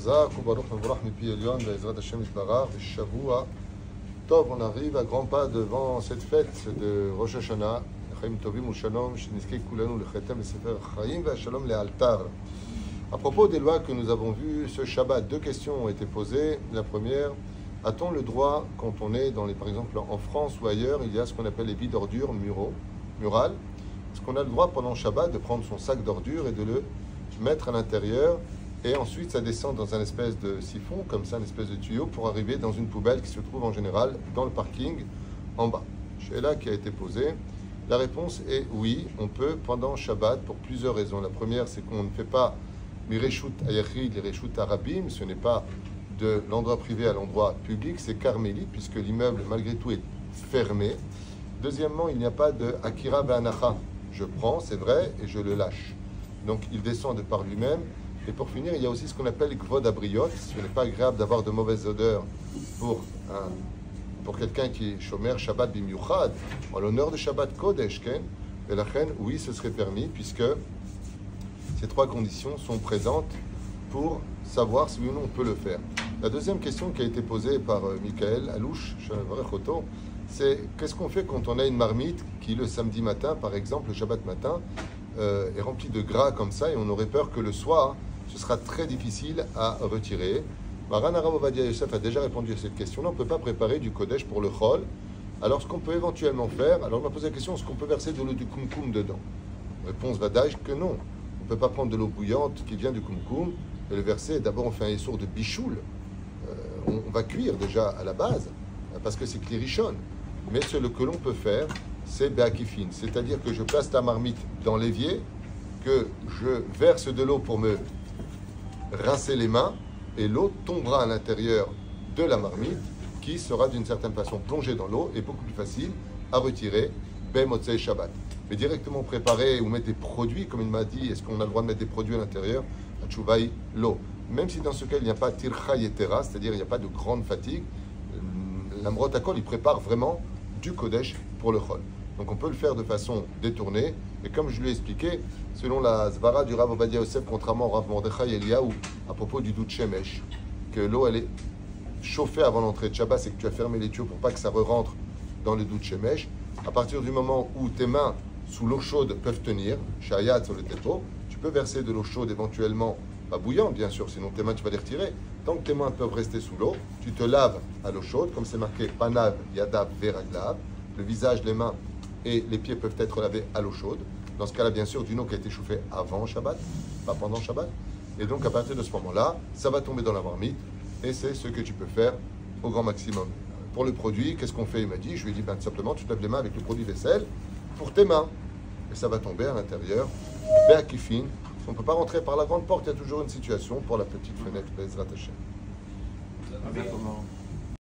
Chazak, Baruch Mevorach Mipi Elyon, Be'ezrat Hashem Yitbarach, Shavua. Tov, on arrive à grands pas devant cette fête de Rosh Hashanah, Chaim Tovim ou Shalom, Sheniske Kulanu, le Chetem, le Sefer Chaim, ve Shalom, le Altar. À propos des lois que nous avons vues ce Shabbat, deux questions ont été posées. La première, a-t-on le droit, quand on est par exemple en France ou ailleurs, il y a ce qu'on appelle les billes d'ordures murales. Est-ce qu'on a le droit pendant Shabbat de prendre son sac d'ordures et de le mettre à l'intérieur et ensuite ça descend dans un espèce de siphon, comme ça, une espèce de tuyau pour arriver dans une poubelle qui se trouve en général dans le parking en bas. C'est là qui a été posée. La réponse est oui, on peut pendant Shabbat pour plusieurs raisons. La première, c'est qu'on ne fait pas Mireshut Ayachid, Mireshut Arabim, ce n'est pas de l'endroit privé à l'endroit public, c'est carmélite, puisque l'immeuble malgré tout est fermé. Deuxièmement, il n'y a pas de Akira Be'anacha. Je prends, c'est vrai, et je le lâche. Donc il descend de par lui-même. Et pour finir, il y a aussi ce qu'on appelle Kvod Abriot. Ce n'est pas agréable d'avoir de mauvaises odeurs pour quelqu'un qui est Shomer Shabbat Bimyuchad, en l'honneur de Shabbat Kodesh, Ken. Et la reine, oui, ce serait permis, puisque ces trois conditions sont présentes pour savoir si oui ou non on peut le faire. La deuxième question qui a été posée par Michael Alouche, c'est qu'est-ce qu'on fait quand on a une marmite qui, le samedi matin, par exemple, le Shabbat matin, est remplie de gras comme ça, et on aurait peur que le soir, ce sera très difficile à retirer. Maran Arav Ovadia Yosef a déjà répondu à cette question. On ne peut pas préparer du Kodesh pour le Chol. Alors, ce qu'on peut éventuellement faire, alors on m'a posé la question, est-ce qu'on peut verser de l'eau du Kumkum dedans? Réponse Vadage que non. On ne peut pas prendre de l'eau bouillante qui vient du Kumkum et le verser. D'abord, on fait un essour de bichoul. On va cuire déjà à la base, parce que c'est klirichon. Mais ce que l'on peut faire, c'est be'akifin, c'est-à-dire que je place la marmite dans l'évier, que je verse de l'eau pour me rincer les mains, et l'eau tombera à l'intérieur de la marmite, qui sera d'une certaine façon plongée dans l'eau, et beaucoup plus facile à retirer, be'motzei Shabbat. Mais directement préparer ou mettre des produits, comme il m'a dit, est-ce qu'on a le droit de mettre des produits à l'intérieur? Atchouvaï, l'eau. Même si dans ce cas, il n'y a pas tircha yetera, c'est-à-dire il n'y a pas de grande fatigue, l'Amrot Hakol, il prépare vraiment du Kodesh pour le Chol. Donc on peut le faire de façon détournée. Et comme je lui ai expliqué, selon la Zvara du Rav Ovadia Yosef, contrairement au Rav Mordechai Eliaou, à propos du dout Shemesh, que l'eau elle est chauffée avant l'entrée de Shabbat, c'est que tu as fermé les tuyaux pour pas que ça re-rentre dans le dout Shemesh. À partir du moment où tes mains sous l'eau chaude peuvent tenir, Shayat sur le tepo, tu peux verser de l'eau chaude éventuellement, pas bouillante bien sûr, sinon tes mains tu vas les retirer. Tant que tes mains peuvent rester sous l'eau, tu te laves à l'eau chaude, comme c'est marqué Panav, Yadav, Veraglav. Le visage, les mains et les pieds peuvent être lavés à l'eau chaude. Dans ce cas-là, bien sûr, d'une eau qui a été chauffée avant Shabbat, pas pendant Shabbat. Et donc, à partir de ce moment-là, ça va tomber dans la marmite et c'est ce que tu peux faire au grand maximum. Pour le produit, qu'est-ce qu'on fait? Il m'a dit, je lui ai dit, ben, tout simplement, tu te laves les mains avec le produit vaisselle pour tes mains. Et ça va tomber à l'intérieur. Be'akifin. Si on ne peut pas rentrer par la grande porte, il y a toujours une situation pour la petite fenêtre Be'ezrat Hashem.